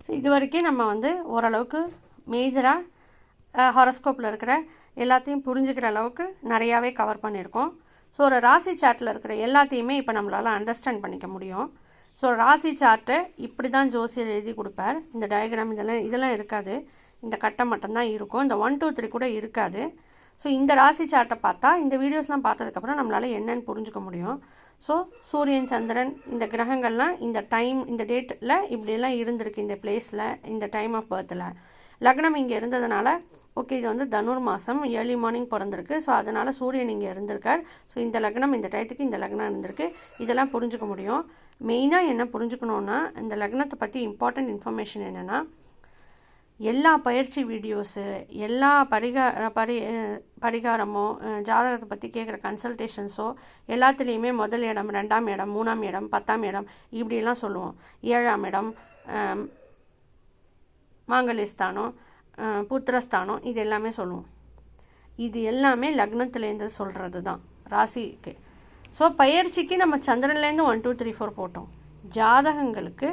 So இது வரைக்கும் நம்ம வந்து ஓரளவுக்கு மேஜராக ஹாரோஸ்கோப்பில் இருக்கிற எல்லாத்தையும் புரிஞ்சுக்கிற அளவுக்கு நிறையாவே கவர் பண்ணியிருக்கோம். ஸோ ஒரு ராசி சார்ட்டில் இருக்கிற எல்லாத்தையுமே இப்போ நம்மளால் அண்டர்ஸ்டாண்ட் பண்ணிக்க முடியும். ஸோ ராசி சார்ட்டை இப்படி தான் ஜோசியர் எழுதி கொடுப்பார். இந்த டயக்ராம் இதெல்லாம் இருக்காது, இந்த கட்டம் மட்டும்தான் இருக்கும், இந்த 1 2 3 கூட இருக்காது. ஸோ இந்த ராசி சார்ட்டை பார்த்தா இந்த வீடியோஸ்லாம் பார்த்ததுக்கப்புறம் நம்மளால் என்னன்னு புரிஞ்சுக்க முடியும். ஸோ சூரியன் சந்திரன் இந்த கிரகங்கள்லாம் இந்த டைம் இந்த டேட்டில் இப்படியெல்லாம் இருந்திருக்கு, இந்த பிளேஸில் இந்த டைம் ஆஃப் பர்த்தில். லக்னம் இங்கே இருந்ததுனால ஓகே இது வந்து தனுர் மாதம் ஏர்லி மார்னிங் பிறந்திருக்கு. ஸோ அதனால் சூரியன் இங்கே இருந்திருக்கார். ஸோ இந்த லக்னம் இந்த டயத்துக்கு இந்த லக்னம் இருந்திருக்கு. இதெல்லாம் புரிஞ்சுக்க முடியும். மெயினாக என்ன புரிஞ்சுக்கணுன்னா இந்த லக்னத்தை பற்றி இம்பார்ட்டண்ட் இன்ஃபர்மேஷன் என்னென்னா எல்லா பயிற்சி வீடியோஸு எல்லா பரிகாரமோ ஜாதகத்தை பற்றி கேட்குற கன்சல்டேஷன்ஸோ எல்லாத்துலேயுமே முதல் இடம் 2ஆம் இடம் 3ஆம் இடம் 10ஆம் இடம் இப்படிலாம் சொல்லுவோம். 7ஆம் இடம் மாங்கல்யஸ்தானம் புத்திரஸ்தானம் இது எல்லாமே சொல்லுவோம். இது எல்லாமே லக்னத்துலேருந்து சொல்கிறது தான் ராசிக்கு. ஸோ பயிற்சிக்கு நம்ம சந்திரன்லேருந்து 1 2 3 4 போட்டோம். ஜாதகங்களுக்கு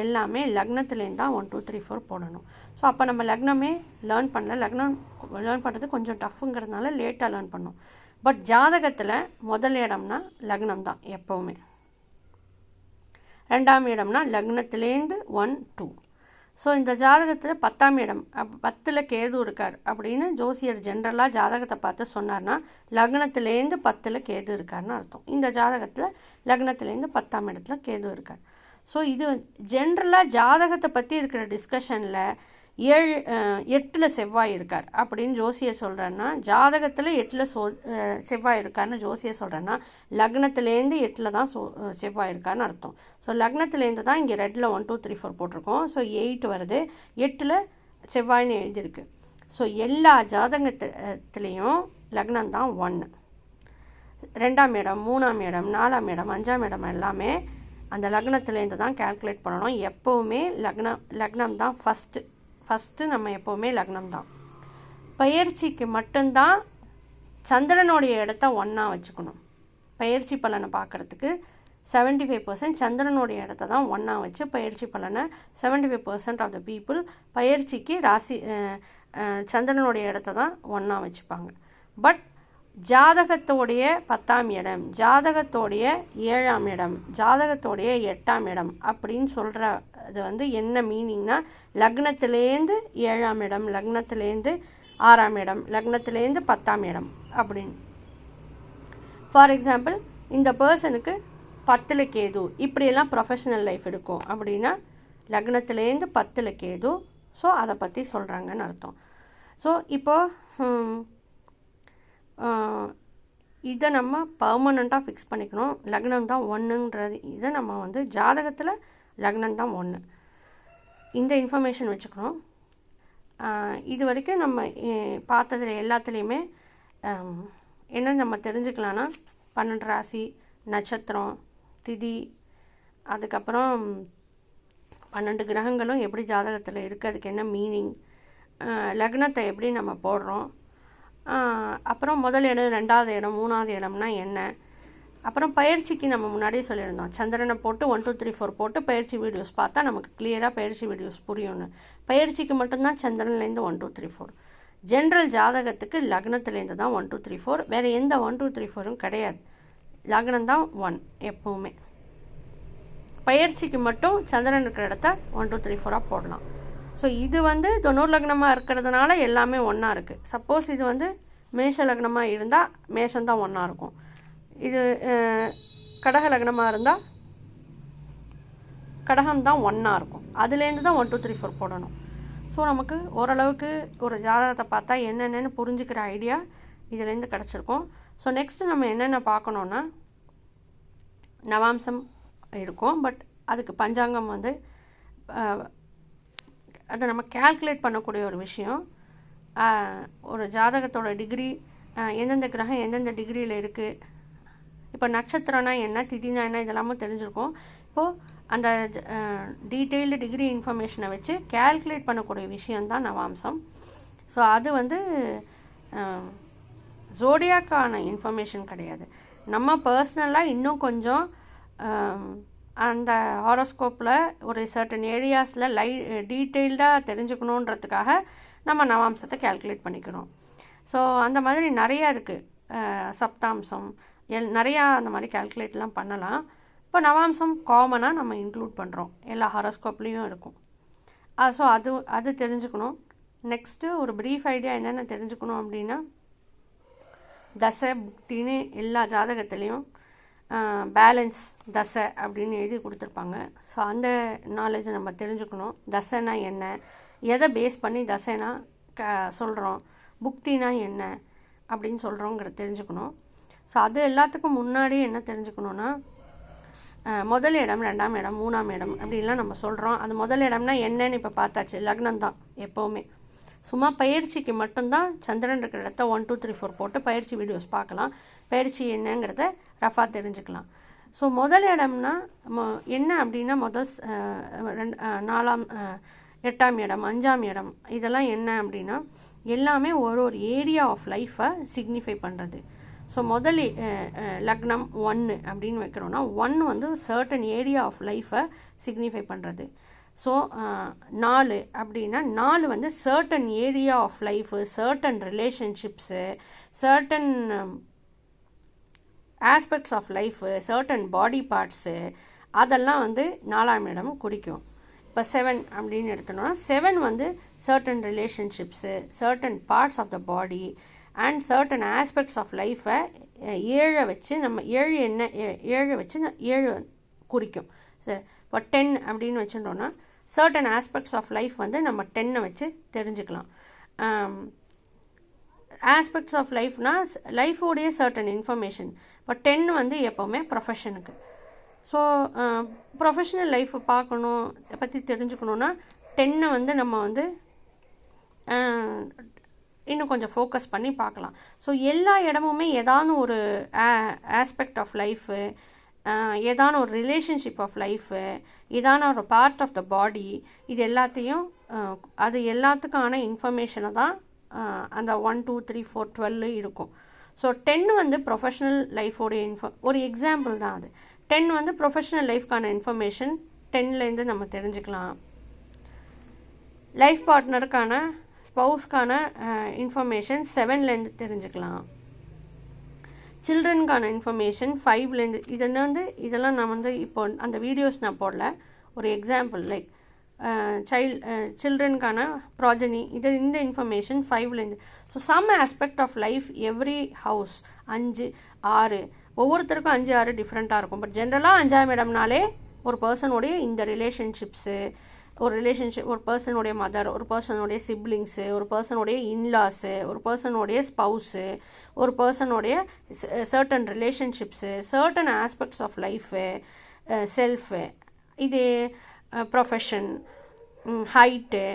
எல்லாமே லக்னத்துலேருந்து தான் 1 2 3 4 போடணும். ஸோ அப்போ நம்ம லக்னமே லேர்ன் பண்ணல. லக்னம் லேர்ன் பண்ணுறது கொஞ்சம் டஃப்புங்கிறதுனால லேட்டாக லேர்ன் பண்ணோம். பட் ஜாதகத்தில் முதல் இடம்னா லக்னம் தான் எப்போவுமே. 2ஆம் இடம்னா லக்னத்துலேருந்து 1 2. ஸோ இந்த ஜாதகத்தில் 10ஆம் இடம் 10ல் கேது இருக்கார் அப்படின்னு ஜோசியர் ஜென்ரலாக ஜாதகத்தை பார்த்து சொன்னார்னா லக்னத்துலேருந்து 10ல் கேது இருக்கார்னு அர்த்தம். இந்த ஜாதகத்தில் லக்னத்துலேருந்து 10ஆம் இடத்துல கேது இருக்கார். ஸோ இது ஜென்ரலாக ஜாதகத்தை பற்றி இருக்கிற டிஸ்கஷனில் 8ல் செவ்வாய் இருக்கார் அப்படின்னு ஜோசியர் சொல்கிறேன்னா ஜாதகத்தில் 8ல் செவ்வாய் இருக்கார்னு ஜோசியர் சொல்கிறேன்னா லக்னத்துலேருந்து 8ல் தான் செவ்வாய் இருக்கார்னு அர்த்தம். ஸோ லக்னத்துலேருந்து தான் இங்கே ரெட்டில் 1 2 3 4 போட்டிருக்கோம். ஸோ 8 வருது, 8ல் செவ்வாய்னு எழுதியிருக்கு. ஸோ எல்லா ஜாதகத்துலேயும் லக்னம் தான் 1. 2ஆம் இடம் 3ஆம் இடம் 4ஆம் இடம் 5ஆம் இடம் எல்லாமே அந்த லக்னத்துலேருந்து தான் கால்குலேட் பண்ணணும். எப்போவுமே லக்னம் தான் ஃபஸ்ட்டு நம்ம எப்போவுமே லக்னம் தான். பயிற்சிக்கு மட்டும்தான் சந்திரனுடைய இடத்த 1ஆ வச்சுக்கணும். பயிற்சி பலனை பார்க்குறதுக்கு 75% சந்திரனுடைய இடத்த தான் 1ஆ வச்சு பயிற்சி பலனை 75% ஆஃப் த பீப்புள் பயிற்சிக்கு ராசி சந்திரனுடைய இடத்த தான் 1ஆ வச்சுப்பாங்க. பட் ஜாதகத்தோடைய 10ஆம் இடம் ஜாதகத்தோடைய 7ஆம் இடம் ஜாதகத்தோடைய 8ஆம் இடம் அப்படின்னு சொல்கிறது வந்து என்ன மீனிங்னா லக்னத்துலேருந்து 7ஆம் இடம் லக்னத்துலேருந்து 6ஆம் இடம் லக்னத்துலேருந்து 10ஆம் இடம் அப்படின்னு. ஃபார் எக்ஸாம்பிள் இந்த பர்சனுக்கு 10ல் கேது இப்படியெல்லாம் ப்ரொஃபஷனல் லைஃப் எடுக்கும் அப்படின்னா லக்னத்துலேருந்து 10ல் கேது. ஸோ அதை பற்றி சொல்கிறாங்கன்னு அர்த்தம். ஸோ இப்போது இதை நம்ம பர்மனண்ட்டாக ஃபிக்ஸ் பண்ணிக்கணும். லக்னம் தான் 1ன்றது இதை நம்ம வந்து ஜாதகத்தில் லக்னம் தான் 1 இந்த இன்ஃபர்மேஷன் வச்சுக்கணும். இது வரைக்கும் நம்ம பார்த்ததில் எல்லாத்துலேயுமே என்ன நம்ம தெரிஞ்சுக்கலான்னா 12 ராசி நட்சத்திரம் திதி அதுக்கப்புறம் 12 கிரகங்களும் எப்படி ஜாதகத்தில் இருக்குது, அதுக்கு என்ன மீனிங், லக்னத்தை எப்படி நம்ம போடுறோம், அப்புறம் முதல் இடம் 2ஆவது இடம் 3ஆவது இடம்னா என்ன, அப்புறம் பயிற்சிக்கு நம்ம முன்னாடியே சொல்லியிருந்தோம் சந்திரனை போட்டு 1 2 3 4 போட்டு பயிற்சி வீடியோஸ் பார்த்தா நமக்கு கிளியராக பயிற்சி வீடியோஸ் புரியும்னு. பயிற்சிக்கு மட்டும்தான் சந்திரன்லேருந்து 1 2 3 4. ஜென்ரல் ஜாதகத்துக்கு லக்னத்துலேருந்து தான் 1 2 3 4. வேறு எந்த 1 2 3 4ம் கிடையாது. லக்னம் தான் 1 எப்போவுமே. பயிற்சிக்கு மட்டும் சந்திரன் இருக்கிற இடத்த 1 2 3 4ஆக போடலாம். ஸோ இது வந்து தனுர் லக்னமாக இருக்கிறதுனால எல்லாமே 1ஆ இருக்குது. சப்போஸ் இது வந்து மேஷ லக்னமாக இருந்தால் மேஷம்தான் 1ஆ இருக்கும். இது கடக லக்னமாக இருந்தால் கடகம் தான் 1ஆ இருக்கும். அதுலேருந்து தான் 1 2 3 4 போடணும். ஸோ நமக்கு ஓரளவுக்கு ஒரு ஜாதகத்தை பார்த்தா என்னென்னு புரிஞ்சுக்கிற ஐடியா இதுலேருந்து கிடச்சிருக்கும். ஸோ நெக்ஸ்ட்டு நம்ம என்னென்ன பார்க்கணுன்னா நவாம்சம் இருக்கும். பட் அதுக்கு பஞ்சாங்கம் வந்து அதை நம்ம கால்குலேட் பண்ணக்கூடிய ஒரு விஷயம். ஒரு ஜாதகத்தோட டிகிரி எந்தெந்த கிரகம் எந்தெந்த டிகிரியில் இருக்குது, இப்போ நட்சத்திரம்னா என்ன திதினா என்ன இதெல்லாமும் தெரிஞ்சிருக்கும். இப்போது அந்த டீட்டெயில்டு டிகிரி இன்ஃபர்மேஷனை வச்சு கால்குலேட் பண்ணக்கூடிய விஷயந்தான் நவாம்சம். ஸோ அது வந்து ஜோடியாக்கான இன்ஃபர்மேஷன் கிடையாது. நம்ம பர்சனலாக இன்னும் கொஞ்சம் அந்த ஹாரோஸ்கோப்பில் ஒரு சர்டன் ஏரியாஸில் டீட்டெயில்டாக தெரிஞ்சுக்கணுன்றதுக்காக நம்ம நவாம்சத்தை கேல்குலேட் பண்ணிக்கிறோம். ஸோ அந்த மாதிரி நிறையா இருக்குது. சப்தாம்சம் நிறையா அந்த மாதிரி கேல்குலேட்லாம் பண்ணலாம். இப்போ நவாம்சம் காமனாக நம்ம இன்க்ளூட் பண்ணுறோம், எல்லா ஹாரோஸ்கோப்லேயும் இருக்கும். ஸோ அது தெரிஞ்சுக்கணும். நெக்ஸ்ட்டு ஒரு ப்ரீஃப் ஐடியா என்னென்ன தெரிஞ்சுக்கணும் அப்படின்னா, தசை புக்தின்னு எல்லா ஜாதகத்துலேயும் பேலன்ஸ் தசை அப்படின்னு எழுதி கொடுத்துருப்பாங்க. ஸோ அந்த நாலேஜை நம்ம தெரிஞ்சுக்கணும். தசைனா என்ன, எதை பேஸ் பண்ணி தசைனா சொல்கிறோம், புக்தினா என்ன அப்படின்னு சொல்கிறோங்கிறத தெரிஞ்சுக்கணும். ஸோ அது எல்லாத்துக்கும் முன்னாடி என்ன தெரிஞ்சுக்கணுன்னா, முதல் இடம், ரெண்டாம் இடம், மூணாம் இடம் அப்படின்லாம் நம்ம சொல்கிறோம். அது முதல் இடம்னா என்னன்னு இப்போ பார்த்தாச்சு, லக்னம் தான். எப்போவுமே சும்மா பயிற்சிக்கு மட்டும்தான் சந்திரன் இருக்கிற இடத்த 1 2 3 4 போட்டு பயிற்சி வீடியோஸ் பார்க்கலாம். பயிற்சி என்னங்கிறத ரஃபாக தெரிஞ்சுக்கலாம். ஸோ முதல் இடம்னா என்ன அப்படின்னா, நாலாம் 8ஆம் இடம், 5ஆம் இடம் இதெல்லாம் என்ன அப்படின்னா எல்லாமே ஒரு ஏரியா ஆஃப் லைஃப்பை சிக்னிஃபை பண்ணுறது. ஸோ முதல் லக்னம் 1 அப்படின்னு வைக்கிறோன்னா 1 வந்து சர்டன் ஏரியா ஆஃப் லைஃப்பை சிக்னிஃபை பண்ணுறது. ஸோ 4 அப்படின்னா 4 வந்து certain area of life, certain relationships, certain aspects of life, certain body parts அதெல்லாம் வந்து 4ஆம் இடம் குறிக்கும். இப்போ 7 அப்படின்னு எடுத்தோம்னா 7 வந்து certain relationships, certain parts of the body and certain aspects of லைஃப்பை 7 வச்சு நம்ம 7 வச்சு 7 குறிக்கும். சரி, இப்போ 10 அப்படின்னு வச்சுட்டோன்னா சர்டன் ஆஸ்பெக்ட்ஸ் ஆஃப் லைஃப் வந்து நம்ம 10 வச்சு தெரிஞ்சுக்கலாம். ஆஸ்பெக்ட்ஸ் ஆஃப் லைஃப்னால் லைஃபோடைய சர்டன் இன்ஃபர்மேஷன். இப்போ 10 வந்து எப்போவுமே ப்ரொஃபஷனுக்கு. ஸோ ப்ரொஃபஷ்னல் லைஃப்பை பார்க்கணும் பற்றி தெரிஞ்சுக்கணுன்னா 10 வந்து நம்ம வந்து இன்னும் கொஞ்சம் ஃபோக்கஸ் பண்ணி பார்க்கலாம். ஸோ எல்லா இடமுமே ஏதான ஒரு ஆஸ்பெக்ட் ஆஃப் லைஃபு, ஏதான ஒரு ரிலேஷன்ஷிப் ஆஃப் லைஃபு, ஏதான ஒரு பார்ட் ஆஃப் த பாடி, இது எல்லாத்தையும் அது எல்லாத்துக்கான இன்ஃபர்மேஷனை தான் அந்த 1 2 3 4 12 இருக்கும். ஸோ 10 வந்து ப்ரொஃபஷ்னல் லைஃபோடைய ஒரு எக்ஸாம்பிள் தான் அது. 10 வந்து ப்ரொஃபஷ்னல் லைஃப்கான இன்ஃபர்மேஷன் 10லேருந்து நம்ம தெரிஞ்சுக்கலாம். லைஃப் பார்ட்னருக்கான ஸ்பவுஸ்க்கான இன்ஃபர்மேஷன் 7லேருந்து தெரிஞ்சுக்கலாம். சில்ட்ரனுக்கான இன்ஃபர்மேஷன் 5லேருந்து. இதெல்லாம் நான் வந்து இப்போ அந்த வீடியோஸ் நான் போடல, ஒரு எக்ஸாம்பிள் லைக் சில்ட்ரனுக்கான ப்ராஜனி இந்த இன்ஃபர்மேஷன் 5லேருந்து. So some aspect of life every house 5 6 ஒவ்வொருத்தருக்கும் 5 6 டிஃப்ரெண்ட்டாக இருக்கும். பட் ஜென்ரலாக 5ஆம் இடம்னாலே ஒரு பர்சனுடைய இந்த ரிலேஷன்ஷிப்ஸு, ஒரு பர்சனுடைய மதர், ஒரு பர்சனுடைய சிப்ளிங்ஸு, ஒரு பர்சனுடைய இன்லாஸு, ஒரு பர்சனுடைய ஸ்பவுஸு, ஒரு பர்சனுடைய certain relationships, certain aspects of life, self, இது ப்ரொஃபஷன், ஹைட்டு,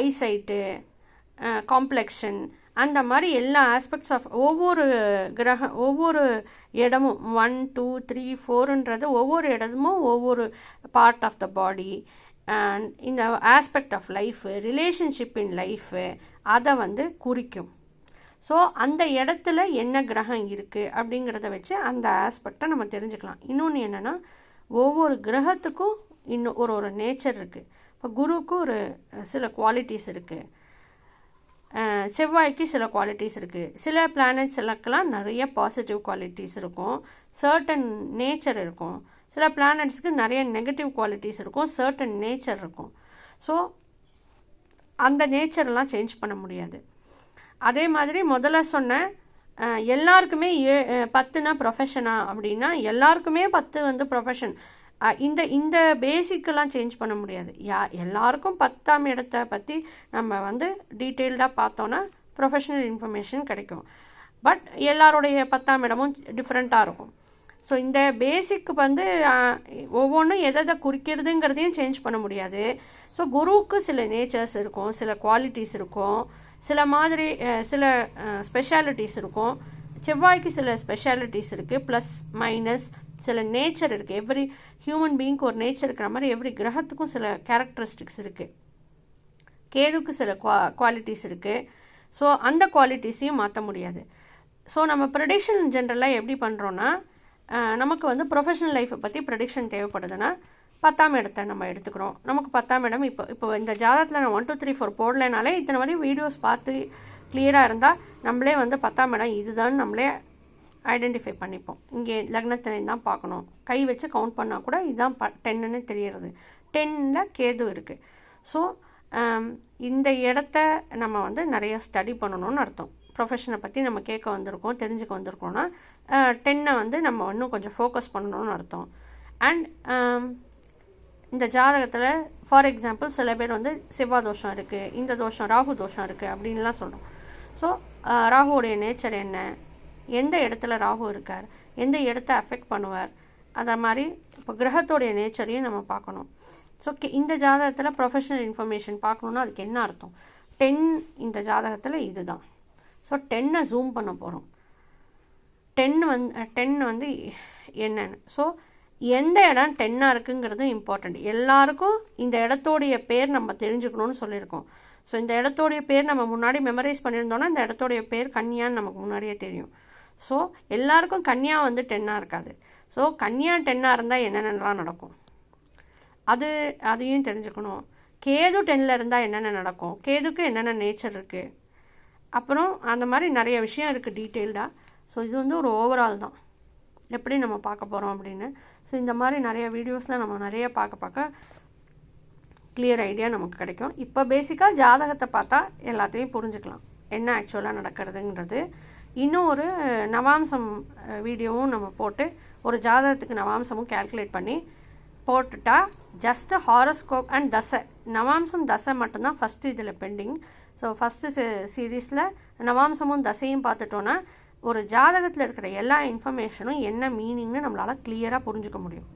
ஐசைட்டு, காம்ப்ளெக்ஷன், அந்த மாதிரி எல்லா ஆஸ்பெக்ட்ஸ் ஆஃப் ஒவ்வொரு இடமும் 1 2 3 4ன்றது ஒவ்வொரு இடமும் ஒவ்வொரு part of the body and இந்த aspect of life, relationship in life அதை வந்து குறிக்கும். ஸோ அந்த இடத்துல என்ன கிரகம் இருக்குது அப்படிங்கிறத வச்சு அந்த ஆஸ்பெக்டை நம்ம தெரிஞ்சுக்கலாம். இன்னொன்று என்னென்னா, ஒவ்வொரு கிரகத்துக்கும் இன்னும் ஒரு நேச்சர் இருக்குது. இப்போ குருவுக்கு ஒரு சில குவாலிட்டிஸ் இருக்குது, செவ்வாய்க்கு சில குவாலிட்டிஸ் இருக்குது, சில பிளானட்ஸ் எல்லாம் நிறைய பாசிட்டிவ் குவாலிட்டிஸ் இருக்கும், சர்டன் நேச்சர் இருக்கும், சில பிளானட்ஸ்க்கு நிறைய நெகட்டிவ் குவாலிட்டிஸ் இருக்கும், சர்டன் நேச்சர் இருக்கும். ஸோ அந்த நேச்சர்லாம் சேஞ்ச் பண்ண முடியாது. அதே மாதிரி முதல்ல சொன்ன எல்லாருக்குமே 10னா ப்ரொஃபஷனா அப்படின்னா எல்லாருக்குமே 10 வந்து ப்ரொஃபஷன். இந்த பேசிக்கெல்லாம் சேஞ்ச் பண்ண முடியாது. எல்லாருக்கும் 10ஆம் இடத்தை பற்றி நம்ம வந்து டீட்டெயில்டாக பார்த்தோன்னா ப்ரொஃபஷனல் இன்ஃபர்மேஷன் கிடைக்கும். பட் எல்லாருடைய 10ஆம் இடமும் டிஃப்ரெண்ட்டாக இருக்கும். ஸோ இந்த பேசிக் வந்து ஒவ்வொன்றும் எதை குறிக்கிறதுங்கிறதையும் சேஞ்ச் பண்ண முடியாது. ஸோ குருவுக்கு சில நேச்சர்ஸ் இருக்கும், சில குவாலிட்டிஸ் இருக்கும், சில ஸ்பெஷாலிட்டிஸ் இருக்கும். செவ்வாய்க்கு சில ஸ்பெஷாலிட்டிஸ் இருக்குது, ப்ளஸ் மைனஸ் சில நேச்சர் இருக்குது. எவ்ரி ஹியூமன் பீயிங்க்கு ஒரு நேச்சர் இருக்கிற மாதிரி எவ்ரி கிரகத்துக்கும் சில கேரக்டரிஸ்டிக்ஸ் இருக்குது. கேதுக்கு சில குவாலிட்டிஸ் இருக்குது. ஸோ அந்த குவாலிட்டிஸையும் மாற்ற முடியாது. ஸோ நம்ம ப்ரெடிக்ஷன் ஜென்ரலாக எப்படி பண்ணுறோன்னா, நமக்கு வந்து ப்ரொஃபஷனல் லைஃப்பை பற்றி ப்ரெடிக்ஷன் தேவைப்படுதுன்னா 10ஆம் இடத்தை நம்ம எடுத்துக்கிறோம். நமக்கு 10ஆம் இடம் இப்போ இந்த ஜாதகத்தில் நான் 1 2 3 4 போடலைனாலே இத்தனை மாதிரி வீடியோஸ் பார்த்து கிளியராக இருந்தால் நம்மளே வந்து 10ஆம் இடம் இதுதான் நம்மளே ஐடென்டிஃபை பண்ணிப்போம். இங்கே லக்னத்திலேருந்து தான் பார்க்கணும், கை வச்சு கவுண்ட் பண்ணால் கூட இதுதான் 10ன்னு தெரியறது. 10ல் கேது இருக்குது. ஸோ இந்த இடத்த நம்ம வந்து நிறைய ஸ்டடி பண்ணணும்னு அர்த்தம். ப்ரொஃபஷனை பற்றி நம்ம கேட்க வந்திருக்கோம், தெரிஞ்சுக்க வந்திருக்கோம்னா 10 வந்து நம்ம இன்னும் கொஞ்சம் ஃபோக்கஸ் பண்ணணும்னு அர்த்தம். அண்ட் இந்த ஜாதகத்தில் ஃபார் எக்ஸாம்பிள் சில பேர் வந்து செவ்வாய் தோஷம் இருக்குது, இந்த தோஷம் ராகு தோஷம் இருக்குது அப்படின்லாம் சொல்கிறோம். ஸோ ராகுவோடைய நேச்சர் என்ன, எந்த இடத்துல ராகு இருக்கார், எந்த இடத்த அஃபெக்ட் பண்ணுவார், அதை மாதிரி இப்போ கிரகத்தோடைய நேச்சரையும் நம்ம பார்க்கணும். ஸோ இந்த ஜாதகத்தில் ப்ரொஃபஷனல் இன்ஃபர்மேஷன் பார்க்கணுன்னா அதுக்கு என்ன அர்த்தம்? 10 இந்த ஜாதகத்தில் இது தான். ஸோ 10 ஜூம் பண்ண போகிறோம். 10 வந்து என்னென்னு, ஸோ எந்த இடம் 10 இருக்குங்கிறது இம்பார்ட்டண்ட். எல்லாருக்கும் இந்த இடத்தோடைய பேர் நம்ம தெரிஞ்சுக்கணும்னு சொல்லியிருக்கோம். ஸோ இந்த இடத்தோடைய பேர் நம்ம முன்னாடி மெமரைஸ் பண்ணியிருந்தோன்னா இந்த இடத்தோடைய பேர் கன்னியான்னு நமக்கு முன்னாடியே தெரியும். ஸோ எல்லாருக்கும் கன்னியா வந்து 10 இருக்காது. ஸோ கன்னியா 10 இருந்தால் என்னென்னலாம் நடக்கும் அதையும் தெரிஞ்சுக்கணும். கேது 10ல் இருந்தால் என்னென்ன நடக்கும், கேதுக்கு என்னென்ன நேச்சர் இருக்குது, அப்புறம் அந்த மாதிரி நிறைய விஷயம் இருக்குது டீட்டெயில்டாக. ஸோ இது வந்து ஒரு ஓவரால் தான் எப்படி நம்ம பார்க்க போகிறோம் அப்படின்னு. ஸோ இந்த மாதிரி நிறைய வீடியோஸில் நம்ம நிறைய பார்க்க கிளியர் ஐடியா நமக்கு கிடைக்கும். இப்போ பேசிக்காக ஜாதகத்தை பார்த்தா எல்லாத்தையும் புரிஞ்சுக்கலாம் என்ன ஆக்சுவலாக நடக்கிறதுங்கிறது. இன்னும் ஒரு நவாம்சம் வீடியோவும் நம்ம போட்டு ஒரு ஜாதகத்துக்கு நவாம்சமும் கேல்குலேட் பண்ணி போட்டுட்டா ஜஸ்ட் ஹாரோஸ்கோப் அண்ட் தசை, நவாம்சம் தசை மட்டும்தான் ஃபஸ்ட்டு இதில் பெண்டிங். ஸோ ஃபஸ்ட்டு சீரீஸில் நவாம்சமும் தசையும் பார்த்துட்டோன்னா ஒரு ஜாதகத்தில் இருக்கிற எல்லா இன்ஃபர்மேஷனும் என்ன மீனிங்னு நம்மளால் கிளியராக புரிஞ்சுக்க முடியும்.